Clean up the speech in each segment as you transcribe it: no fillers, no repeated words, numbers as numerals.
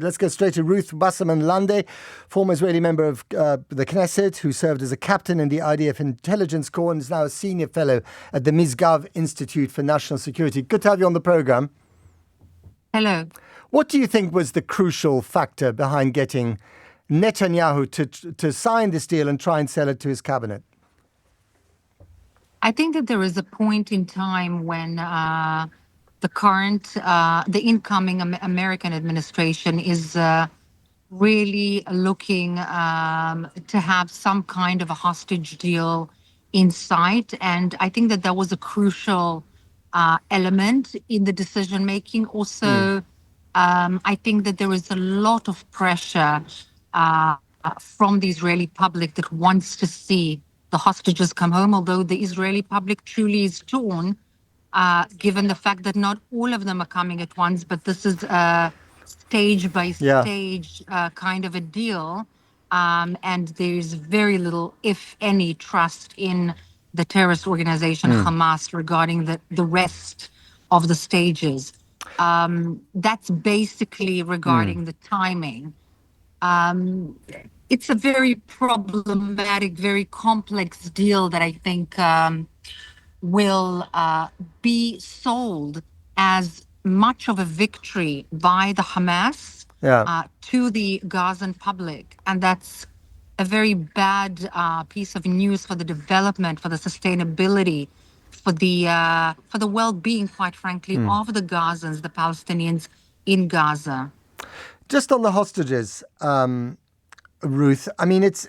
Let's go straight to Ruth Wasserman Lande, former Israeli member of the Knesset, who served as a captain in the IDF Intelligence Corps and is now a senior fellow at the Misgav Institute for National Security. Good to have you on the program. Hello. What do you think was the crucial factor behind getting Netanyahu to sign this deal and try and sell it to his cabinet? I think that there is a point in time when the incoming American administration is really looking to have some kind of a hostage deal in sight. And I think that was a crucial element in the decision making. Also, I think that there is a lot of pressure from the Israeli public that wants to see the hostages come home, although the Israeli public truly is torn, given the fact that not all of them are coming at once, but this is a stage by stage kind of a deal. And there's very little, if any, trust in the terrorist organization Hamas regarding the rest of the stages. That's basically regarding the timing. It's a very problematic, very complex deal that I think will be sold as much of a victory by the Hamas to the Gazan public. And that's a very bad piece of news for the development, for the sustainability, for the well-being, quite frankly, of the Gazans, the Palestinians in Gaza. Just on the hostages, Ruth, I mean, it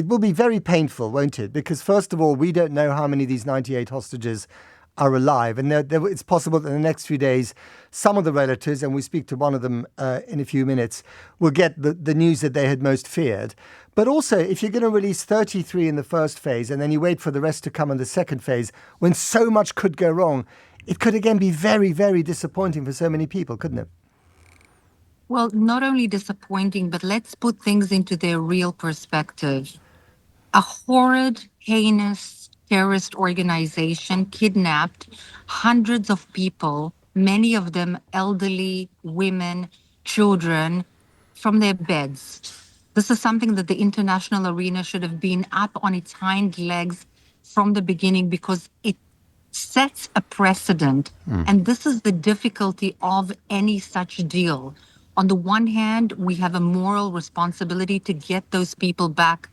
will be very painful, won't it? Because first of all, we don't know how many of these 98 hostages are alive. And it's possible that in the next few days, some of the relatives, and we speak to one of them in a few minutes, will get the news that they had most feared. But also, if you're going to release 33 in the first phase, and then you wait for the rest to come in the second phase, when so much could go wrong, it could again be very, very disappointing for so many people, couldn't it? Well, not only disappointing, but let's put things into their real perspective. A horrid, heinous terrorist organization kidnapped hundreds of people, many of them elderly, women, children, from their beds. This is something that the international arena should have been up on its hind legs from the beginning, because it sets a precedent. And this is the difficulty of any such deal. On the one hand, we have a moral responsibility to get those people back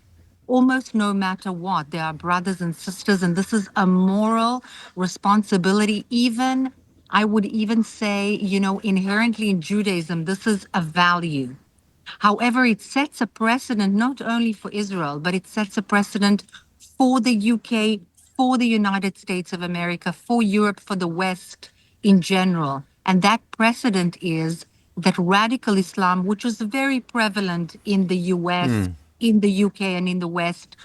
almost no matter what. They are brothers and sisters, and this is a moral responsibility. Even, I would even say, inherently in Judaism, this is a value. However, it sets a precedent not only for Israel, but it sets a precedent for the UK, for the United States of America, for Europe, for the West in general. And that precedent is that radical Islam, which was very prevalent in the US, in the UK, and in the West,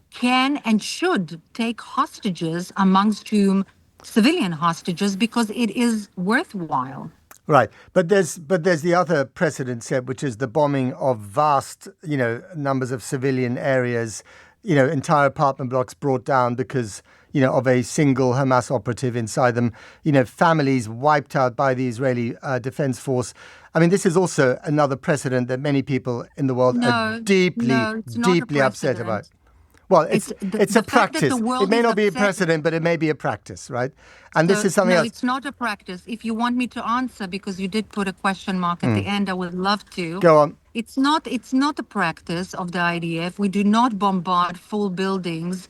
can and should take hostages, amongst whom civilian hostages, because it is worthwhile. Right, but there's the other precedent set, which is the bombing of vast, numbers of civilian areas, entire apartment blocks brought down because of a single Hamas operative inside them, families wiped out by the Israeli Defense Force. I mean, this is also another precedent that many people in the world are deeply upset about. Well, it's a practice. It may not be a precedent, but it may be a practice, right? And this is something else. No, it's not a practice. If you want me to answer, because you did put a question mark at the end, I would love to. Go on. It's not a practice of the IDF. We do not bombard full buildings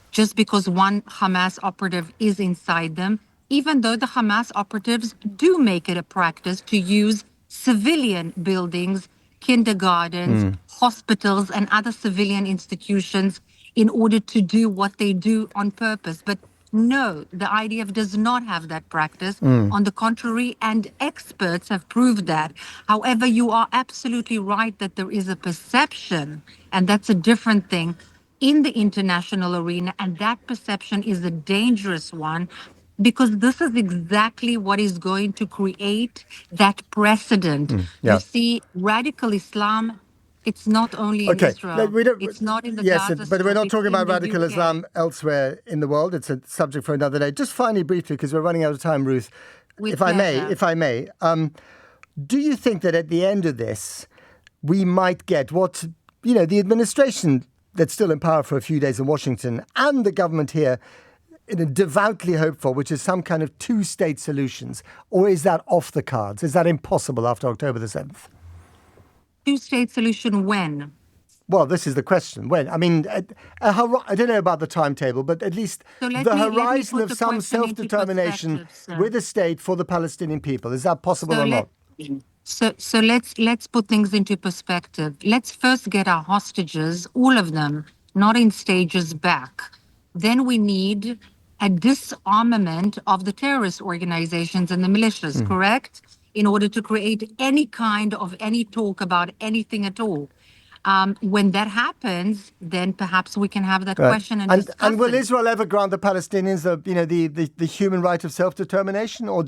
just because one Hamas operative is inside them, even though the Hamas operatives do make it a practice to use civilian buildings, kindergartens, hospitals, and other civilian institutions in order to do what they do on purpose. But no, the IDF does not have that practice. On the contrary, and experts have proved that. However, you are absolutely right that there is a perception, and that's a different thing, in the international arena, and that perception is a dangerous one, because this is exactly what is going to create that precedent. You see, radical Islam, it's not only in Israel, it's not in the Gaza but Strip, we're not talking about radical UK. Islam elsewhere in the world. It's a subject for another day. Just finally, briefly, because we're running out of time, Ruth, if I may, Do you think that at the end of this, we might get what, the administration that's still in power for a few days in Washington and the government here devoutly hope for, which is some kind of two-state solutions? Or is that off the cards? Is that impossible after October the 7th? Two-state solution when? Well, this is the question. When? I mean, I don't know about the timetable, but at least the horizon of some self-determination with a state for the Palestinian people. Is that possible or not? So let's put things into perspective. Let's first get our hostages, all of them, not in stages, back. Then we need a disarmament of the terrorist organizations and the militias, correct? In order to create any kind of any talk about anything at all. When that happens, then perhaps we can have that question and discuss And will it. Israel ever grant the Palestinians the human right of self-determination, or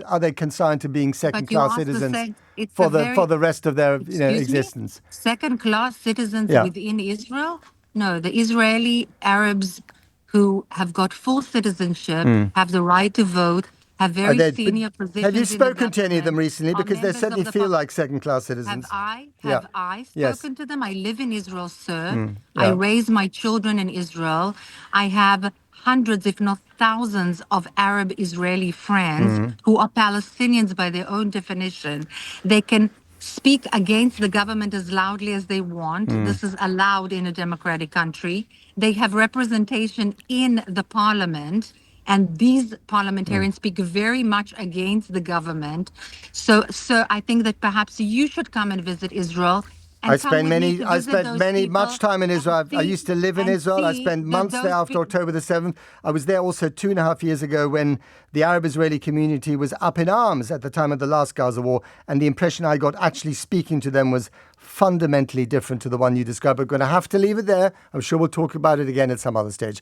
are they consigned to being second-class citizens for the rest of their existence? Second-class citizens within Israel? No, the Israeli Arabs who have got full citizenship, have the right to vote, have very senior positions. Have you spoken to any of them recently? Because they certainly feel like second-class citizens. Have I spoken to them? I live in Israel, sir. I raise my children in Israel. I have hundreds, if not thousands, of Arab Israeli friends who are Palestinians by their own definition. They can speak against the government as loudly as they want. This is allowed in a democratic country. They have representation in the parliament. And these parliamentarians speak very much against the government. So I think that perhaps you should come and visit Israel. And I spent much time in Israel. I used to live in Israel. I spent months there after October the 7th. I was there also 2.5 years ago when the Arab-Israeli community was up in arms at the time of the last Gaza war. And the impression I got actually speaking to them was fundamentally different to the one you described. We're going to have to leave it there. I'm sure we'll talk about it again at some other stage.